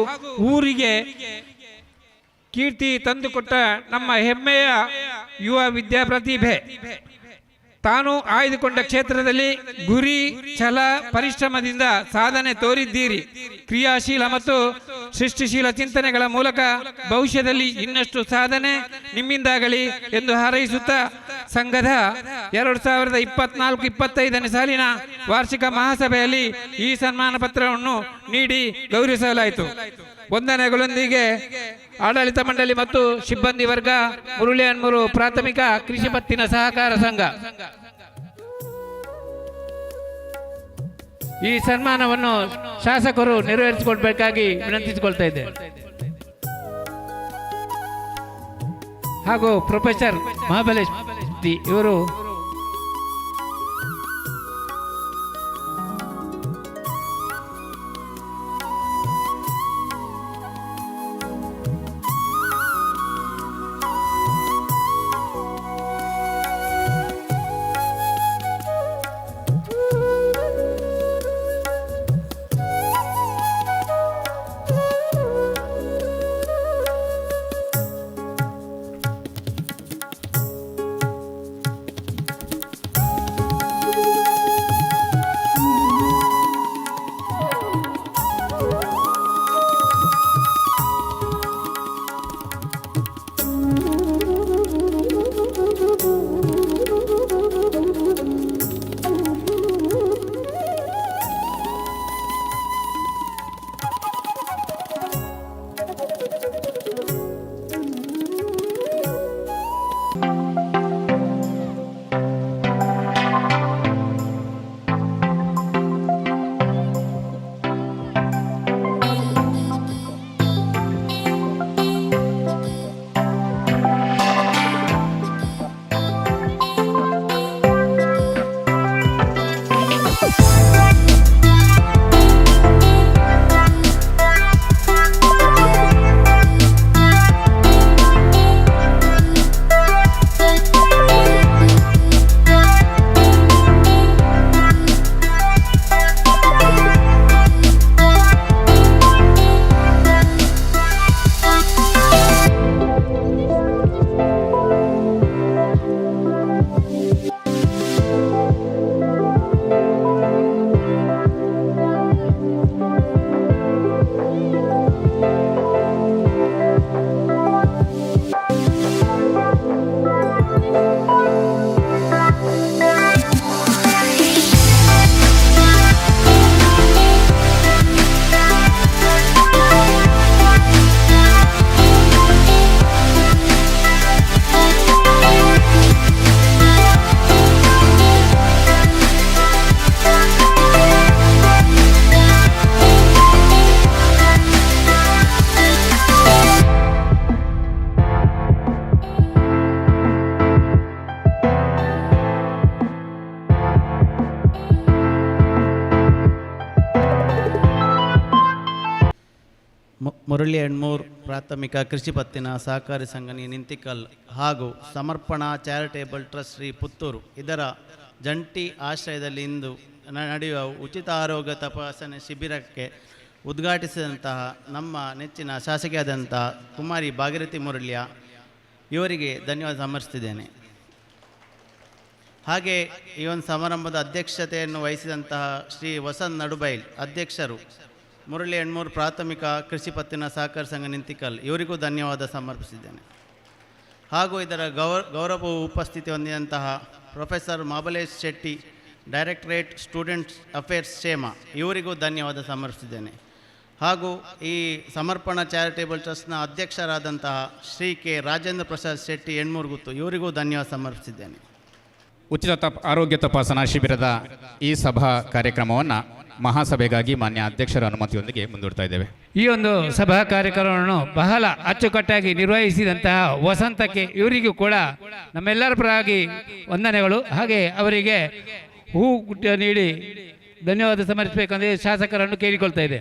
ಊರಿಗೆ ಕೀರ್ತಿ ತಂದುಕೊಟ್ಟ ನಮ್ಮ ಹೆಮ್ಮೆಯ ಯುವ ವಿದ್ಯಾ ಪ್ರತಿಭೆ. ತಾನು ಆಯ್ದುಕೊಂಡ ಕ್ಷೇತ್ರದಲ್ಲಿ ಗುರಿ, ಛಲ, ಪರಿಶ್ರಮದಿಂದ ಸಾಧನೆ ತೋರಿದ್ದೀರಿ. ಕ್ರಿಯಾಶೀಲ ಮತ್ತು ಸೃಷ್ಟಿಶೀಲ ಚಿಂತನೆಗಳ ಮೂಲಕ ಭವಿಷ್ಯದಲ್ಲಿ ಇನ್ನಷ್ಟು ಸಾಧನೆ ನಿಮ್ಮಿಂದಾಗಲಿ ಎಂದು ಹಾರೈಸುತ್ತಾ ಸಂಘದ 2024-25ನೇ ಸಾಲಿನ ವಾರ್ಷಿಕ ಮಹಾಸಭೆಯಲ್ಲಿ ಈ ಸನ್ಮಾನ ಪತ್ರವನ್ನು ನೀಡಿ ಗೌರವಿಸಲಾಯಿತು. ವಂದನೆಗಳೊಂದಿಗೆ ಆಡಳಿತ ಮಂಡಳಿ ಮತ್ತು ಸಿಬ್ಬಂದಿ ವರ್ಗ, ಮುರುಳಿ ಹೆಣ್ಮರು ಪ್ರಾಥಮಿಕ ಕೃಷಿ ಪತ್ತಿನ ಸಹಕಾರ ಸಂಘ. ಈ ಸನ್ಮಾನವನ್ನು ಶಾಸಕರು ನೆರವೇರಿಸಿಕೊಳ್ಬೇಕಾಗಿ ವಿನಂತಿಸಿಕೊಳ್ತಾ ಇದ್ದೆ. ಹಾಗೂ ಪ್ರೊಫೆಸರ್ ಮಹಾಬಲೇಶ್ ಇವರು ಮುರಳಿ ಎಣ್ಮೂರು ಪ್ರಾಥಮಿಕ ಕೃಷಿ ಪತ್ತಿನ ಸಹಕಾರಿ ಸಂಘ ನಿಂತಿಕಲ್ ಹಾಗೂ ಸಮರ್ಪಣಾ ಚಾರಿಟೇಬಲ್ ಟ್ರಸ್ಟ್ ಶ್ರೀ ಪುತ್ತೂರು ಇದರ ಜಂಟಿ ಆಶ್ರಯದಲ್ಲಿ ಇಂದು ನಡೆಯುವ ಉಚಿತ ಆರೋಗ್ಯ ತಪಾಸಣೆ ಶಿಬಿರಕ್ಕೆ ಉದ್ಘಾಟಿಸಿದಂತಹ ನಮ್ಮ ನೆಚ್ಚಿನ ಶಾಸಕಿಯಾದಂತಹ ಕುಮಾರಿ ಭಾಗೀರಥಿ ಮುರಳಿಯ ಇವರಿಗೆ ಧನ್ಯವಾದ ಸಮರ್ಪಿಸ್ತಿದ್ದೇನೆ. ಹಾಗೆ ಈ ಒಂದು ಸಮಾರಂಭದ ಅಧ್ಯಕ್ಷತೆಯನ್ನು ವಹಿಸಿದಂತಹ ಶ್ರೀ ವಸಂತ್ ನಡುಬೈಲ್ ಅಧ್ಯಕ್ಷರು, ಮುರಳಿ ಎಣ್ಮೂರು ಪ್ರಾಥಮಿಕ ಕೃಷಿ ಪತ್ತಿನ ಸಹಕಾರಿ ಸಂಘ ನಿಂತಿಕಲ್ ಇವರಿಗೂ ಧನ್ಯವಾದ ಸಮರ್ಪಿಸಿದ್ದೇನೆ. ಹಾಗೂ ಇದರ ಗೌರವ ಉಪಸ್ಥಿತಿ ಹೊಂದಿದಂತಹ professor Mabalesh Shetty, directorate students affairs Kshema ಇವರಿಗೂ ಧನ್ಯವಾದ ಸಮರ್ಪಿಸಿದ್ದೇನೆ. ಹಾಗೂ ಈ ಸಮರ್ಪಣಾ ಚಾರಿಟೇಬಲ್ ಟ್ರಸ್ಟ್ನ ಅಧ್ಯಕ್ಷರಾದಂತಹ ಶ್ರೀ ಕೆ ರಾಜೇಂದ್ರ ಪ್ರಸಾದ್ ಶೆಟ್ಟಿ ಎಣ್ಮೂರು ಗುತ್ತು ಇವರಿಗೂ ಧನ್ಯವಾದ ಸಮರ್ಪಿಸಿದ್ದೇನೆ. ಉಚಿತ ಆರೋಗ್ಯ ತಪಾಸಣಾ ಶಿಬಿರದ ಈ ಸಭಾ ಕಾರ್ಯಕ್ರಮವನ್ನು ಮಹಾಸಭೆಗಾಗಿ ಮಾನ್ಯ ಅಧ್ಯಕ್ಷರ ಅನುಮತಿಯೊಂದಿಗೆ ಮುಂದೂಡ್ತಾ ಇದ್ದೇವೆ. ಈ ಒಂದು ಸಭಾ ಕಾರ್ಯಕ್ರಮವನ್ನು ಬಹಳ ಅಚ್ಚುಕಟ್ಟಾಗಿ ನಿರ್ವಹಿಸಿದಂತಹ ವಸಂತಕ್ಕೆ ಇವರಿಗೂ ಕೂಡ ನಮ್ಮೆಲ್ಲರ ಪರವಾಗಿ ವಂದನೆಗಳು. ಹಾಗೆ ಅವರಿಗೆ ಹೂ ನೀಡಿ ಧನ್ಯವಾದ ಸಮರ್ಪಿಸಬೇಕೆಂದು ಶಾಸಕರನ್ನು ಕೇಳಿಕೊಳ್ತಾ ಇದೆ.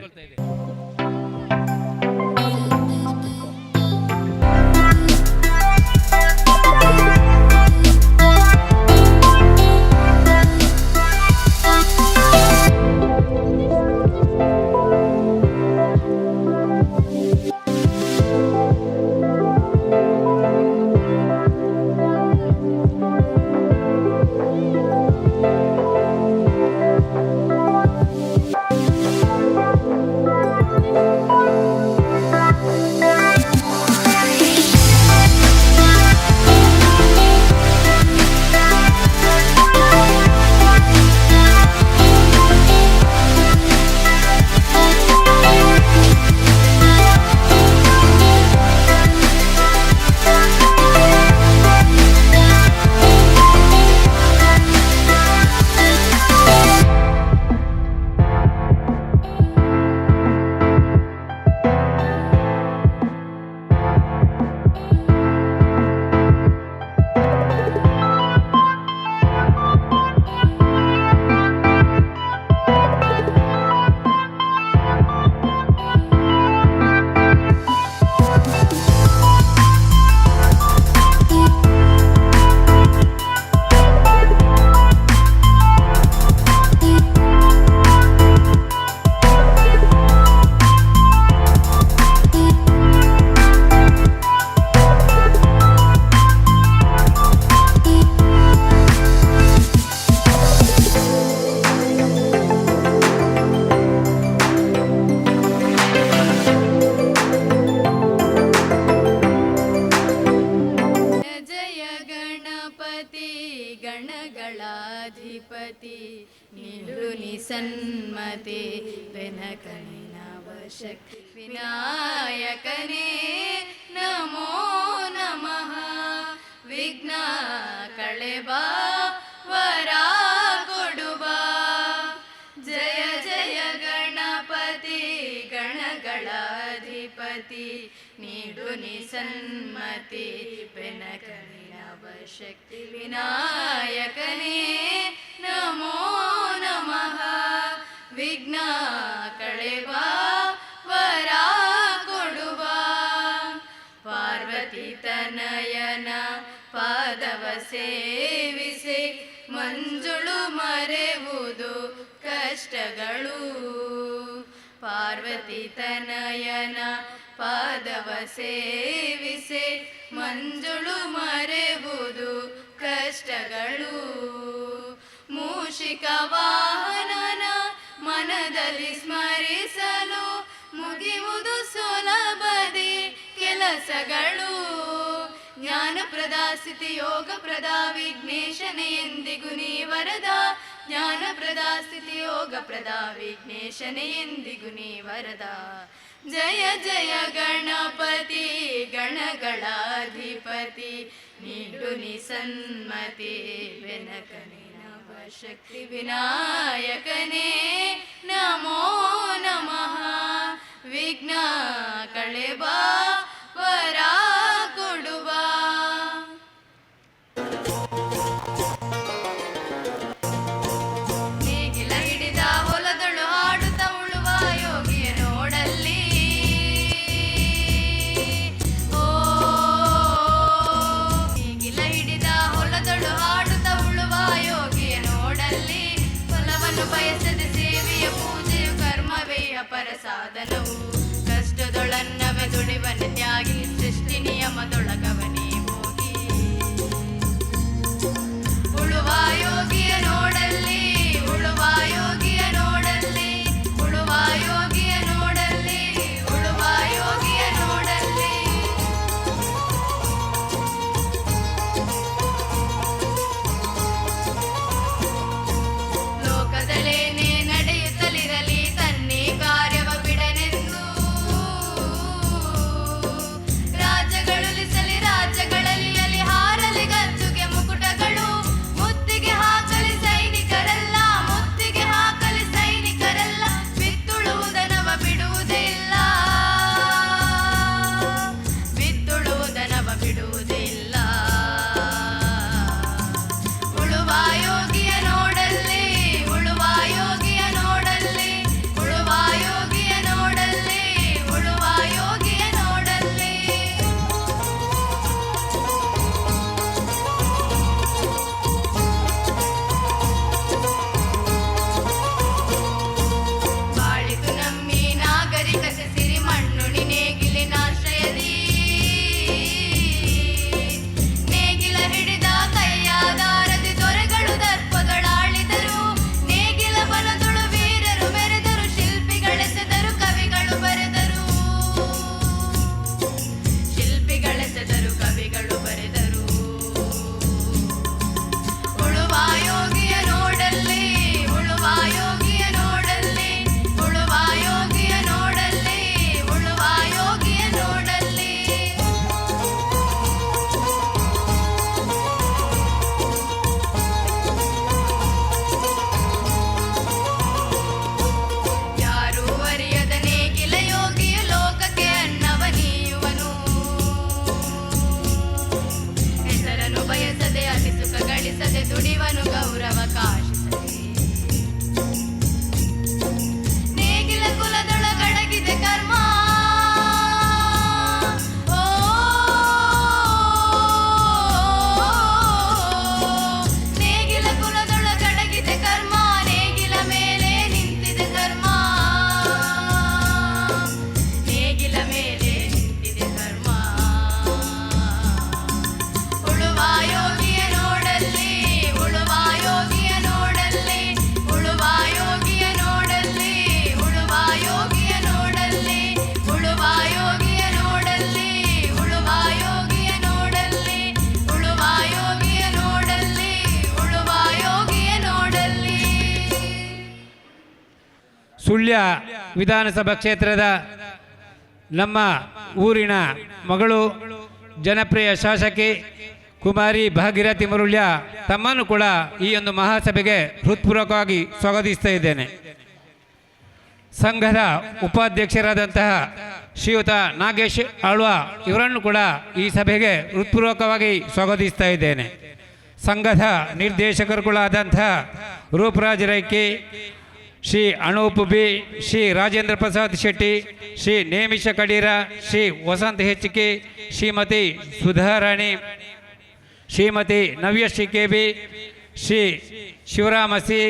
ಗಣಗಳಾಧಿಪತಿ ನಿಲುನಿ ಸನ್ಮತಿ ಬೆನಕನಿನ ವಶಕ್ತಿ ವಿನಾಯಕನೇ ನಮೋ ನಮಃ. ವಿಘ್ನ ಕಳೆಬಾ ವರ ಕೊಡುಬಾ. ಜಯ ಜಯ ಗಣಪತಿ ಗಣಗಳಾಧಿಪತಿ ನೀಡುನಿ ಸನ್ಮತಿ ಬೆನಕನಿನ ಶಕ್ತಿ ವಿನಾಯಕನೇ ನಮೋ ನಮಃ. ವಿಘ್ನ ಕಳೆಬಾ ವರ ಕೊಡುಬಾ. ಪಾರ್ವತಿ ತನಯನ ಪಾದವ ಸೇವಿಸಿ ಮಂಜುಳು ಮರೆವುದು ಕಷ್ಟಗಳು. ಪಾರ್ವತಿ ತನಯನ ಪಾದವ ಸೇವಿಸಿ ಮಂಜುಳು ಮರೆವುದು ಕಷ್ಟಗಳು. ಮೂಷಿಕ ವಾಹನನ ಮನದಲ್ಲಿ ಸ್ಮರಿಸಲು ಮುಗಿಯುವುದು ಸುಲಭದಿ ಕೆಲಸಗಳು. ಜ್ಞಾನಪ್ರದ ಸ್ಥಿತಿ ಯೋಗಪ್ರದ ವಿಘ್ನೇಶನೇ ಎಂದಿಗೂ ನೀ ವರದ. ಜ್ಞಾನಪ್ರದ ಸ್ಥಿತಿ ಯೋಗಪ್ರದ ವಿಘ್ನೇಶನೇ ಎಂದಿಗೂ ನೀ ವರದ. ಜಯ ಜಯ ಗಣಪತಿ ಗಣಗಳಾಧಿಪತಿ ನೀಡುನಿ ಸನ್ಮತಿ ಬೆನಕನಿನ ಶಕ್ತಿ ವಿನಾಯಕನೇ ನಮೋ ನಮಃ. ವಿಘ್ನ ಕಳೆಬಾ ವರ ಕೊಡುಬಾ. ನೇಗಿಲ ಹಿಡಿದ ಹೊಲದಳು ಹಾಡುತ್ತ ಉಳುವ ಯೋಗಿಯ ನೋಡಲ್ಲಿ. ಸುಳ್ಯ ವಿಧಾನಸಭಾ ಕ್ಷೇತ್ರದ ನಮ್ಮ ಊರಿನ ಮಗಳು ಜನಪ್ರಿಯ ಶಾಸಕಿ ಕುಮಾರಿ ಭಾಗೀರಥಿ ಮುರುಳ್ಯ ತಮ್ಮನ್ನು ಕೂಡ ಈ ಒಂದು ಮಹಾಸಭೆಗೆ ಹೃತ್ಪೂರ್ವಕವಾಗಿ ಸ್ವಾಗತಿಸ್ತಾ ಇದ್ದೇನೆ. ಸಂಘದ ಉಪಾಧ್ಯಕ್ಷರಾದಂತಹ ಶ್ರೀಯುತ ನಾಗೇಶ್ ಆಳ್ವ ಇವರನ್ನು ಕೂಡ ಈ ಸಭೆಗೆ ಹೃತ್ಪೂರ್ವಕವಾಗಿ ಸ್ವಾಗತಿಸ್ತಾ ಇದ್ದೇನೆ. ಸಂಘದ ನಿರ್ದೇಶಕರುಗಳಾದಂತಹ Rooparaj Raiki, Shri Anoop B, Shri Rajendra Prasad Shetty, Shri Nemisha Kadira, Shri Vasantha Hechchike, Shrimati Sudharani, Shrimati Navyashree K B, Shri Shivarama C,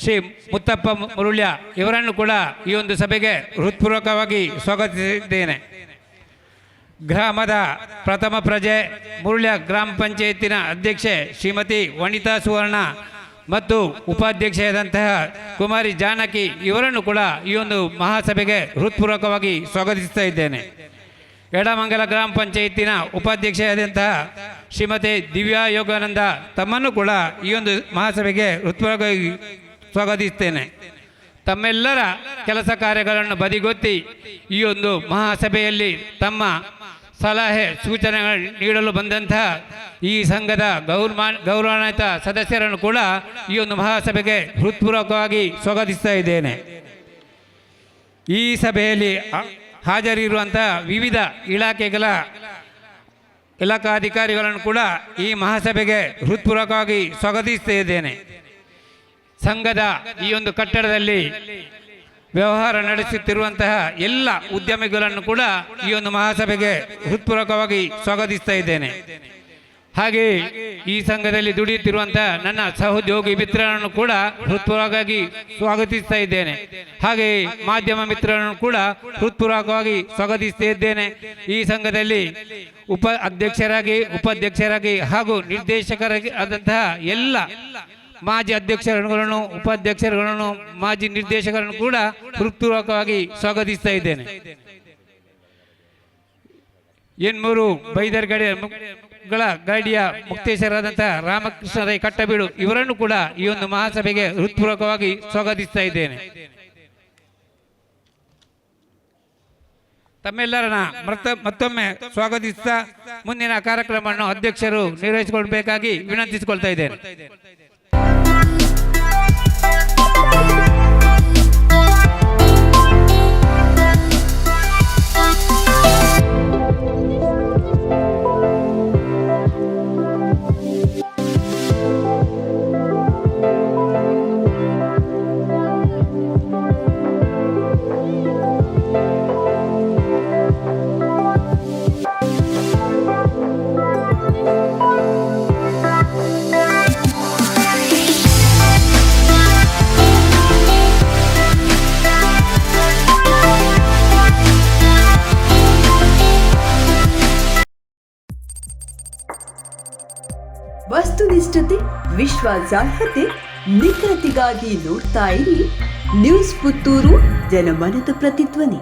Shri Muttappa Murulya ಇವರನ್ನು ಕೂಡ ಈ ಒಂದು ಸಭೆಗೆ ಹೃತ್ಪೂರ್ವಕವಾಗಿ ಸ್ವಾಗತಿಸಿದ್ದೇನೆ. ಗ್ರಾಮದ ಪ್ರಥಮ ಪ್ರಜೆ ಮುರುಳ್ಯ ಗ್ರಾಮ ಪಂಚಾಯತಿನ ಅಧ್ಯಕ್ಷೆ ಶ್ರೀಮತಿ ವನಿತಾ ಸುವರ್ಣ ಮತ್ತು ಉಪಾಧ್ಯಕ್ಷೆಯಾದಂತಹ ಕುಮಾರಿ ಜಾನಕಿ ಇವರನ್ನು ಕೂಡ ಈ ಒಂದು ಮಹಾಸಭೆಗೆ ಹೃತ್ಪೂರ್ವಕವಾಗಿ ಸ್ವಾಗತಿಸ್ತಾ ಇದ್ದೇನೆ. ಎಡಮಂಗಲ ಗ್ರಾಮ ಪಂಚಾಯತಿನ ಉಪಾಧ್ಯಕ್ಷೆಯಾದಂತಹ ಶ್ರೀಮತಿ ದಿವ್ಯಾ ಯೋಗಾನಂದ ತಮ್ಮನ್ನು ಕೂಡ ಈ ಒಂದು ಮಹಾಸಭೆಗೆ ಹೃತ್ಪೂರ್ವಕವಾಗಿ ಸ್ವಾಗತಿಸ್ತೇನೆ. ತಮ್ಮೆಲ್ಲರ ಕೆಲಸ ಕಾರ್ಯಗಳನ್ನು ಬದಿಗೊತ್ತಿ ಈ ಒಂದು ಮಹಾಸಭೆಯಲ್ಲಿ ತಮ್ಮ ಸಲಹೆ ಸೂಚನೆಗಳು ನೀಡಲು ಬಂದಂತಹ ಈ ಸಂಘದ ಗೌರವಾನ್ವಿತ ಸದಸ್ಯರನ್ನು ಕೂಡ ಈ ಒಂದು ಮಹಾಸಭೆಗೆ ಹೃತ್ಪೂರ್ವಕವಾಗಿ ಸ್ವಾಗತಿಸ್ತಾ ಇದ್ದೇನೆ. ಈ ಸಭೆಯಲ್ಲಿ ಹಾಜರಿರುವಂಥ ವಿವಿಧ ಇಲಾಖೆಗಳ ಇಲಾಖಾಧಿಕಾರಿಗಳನ್ನು ಕೂಡ ಈ ಮಹಾಸಭೆಗೆ ಹೃತ್ಪೂರ್ವಕವಾಗಿ ಸ್ವಾಗತಿಸ್ತಾ ಇದ್ದೇನೆ. ಸಂಘದ ಈ ಒಂದು ಕಟ್ಟಡದಲ್ಲಿ ವ್ಯವಹಾರ ನಡೆಸುತ್ತಿರುವಂತಹ ಎಲ್ಲ ಉದ್ಯಮಿಗಳನ್ನು ಕೂಡ ಈ ಒಂದು ಮಹಾಸಭೆಗೆ ಹೃತ್ಪೂರ್ವಕವಾಗಿ ಸ್ವಾಗತಿಸ್ತಾ ಇದ್ದೇನೆ. ಹಾಗೆ ಈ ಸಂಘದಲ್ಲಿ ದುಡಿಯುತ್ತಿರುವಂತಹ ನನ್ನ ಸಹೋದ್ಯೋಗಿ ಮಿತ್ರರನ್ನು ಕೂಡ ಹೃತ್ಪೂರ್ವಕವಾಗಿ ಸ್ವಾಗತಿಸ್ತಾ ಇದ್ದೇನೆ. ಹಾಗೆ ಮಾಧ್ಯಮ ಮಿತ್ರರನ್ನು ಕೂಡ ಹೃತ್ಪೂರ್ವಕವಾಗಿ ಸ್ವಾಗತಿಸ್ತಾ ಇದ್ದೇನೆ. ಈ ಸಂಘದಲ್ಲಿ ಉಪಾಧ್ಯಕ್ಷರಾಗಿ ಹಾಗೂ ನಿರ್ದೇಶಕರಾಗಿ ಆದಂತಹ ಎಲ್ಲ ಮಾಜಿ ಅಧ್ಯಕ್ಷರುಗಳನ್ನು, ಉಪಾಧ್ಯಕ್ಷರುಗಳನ್ನು, ಮಾಜಿ ನಿರ್ದೇಶಕರನ್ನು ಕೂಡ ಹೃತ್ಪೂರ್ವಕವಾಗಿ ಸ್ವಾಗತಿಸ್ತಾ ಇದ್ದೇನೆ. ಎನ್ಮೂರು ಬೈದರ್ ಗಾಡಿಯ ಮುಕ್ತೇಶ್ವರಾದಂತಹ ರಾಮಕೃಷ್ಣ ರೈ ಕಟ್ಟಬೀಡು ಇವರನ್ನು ಕೂಡ ಈ ಒಂದು ಮಹಾಸಭೆಗೆ ಹೃತ್ಪೂರ್ವಕವಾಗಿ ಸ್ವಾಗತಿಸ್ತಾ ಇದ್ದೇನೆ. ತಮ್ಮೆಲ್ಲರನ್ನ ಮತ್ತೊಮ್ಮೆ ಸ್ವಾಗತಿಸ್ತಾ ಮುಂದಿನ ಕಾರ್ಯಕ್ರಮವನ್ನು ಅಧ್ಯಕ್ಷರು ನಿರ್ವಹಿಸಿಕೊಳ್ಬೇಕಾಗಿ ವಿನಂತಿಸಿಕೊಳ್ತಾ ಇದ್ದೇನೆ. ವಸ್ತುನಿಷ್ಠತೆ, ವಿಶ್ವಾಸಾರ್ಹತೆ, ನಿಖರತೆಗಾಗಿ ನೋಡ್ತಾ ಇರಿ ನ್ಯೂಸ್ ಪುತ್ತೂರು, ಜನಮನದ ಪ್ರತಿಧ್ವನಿ.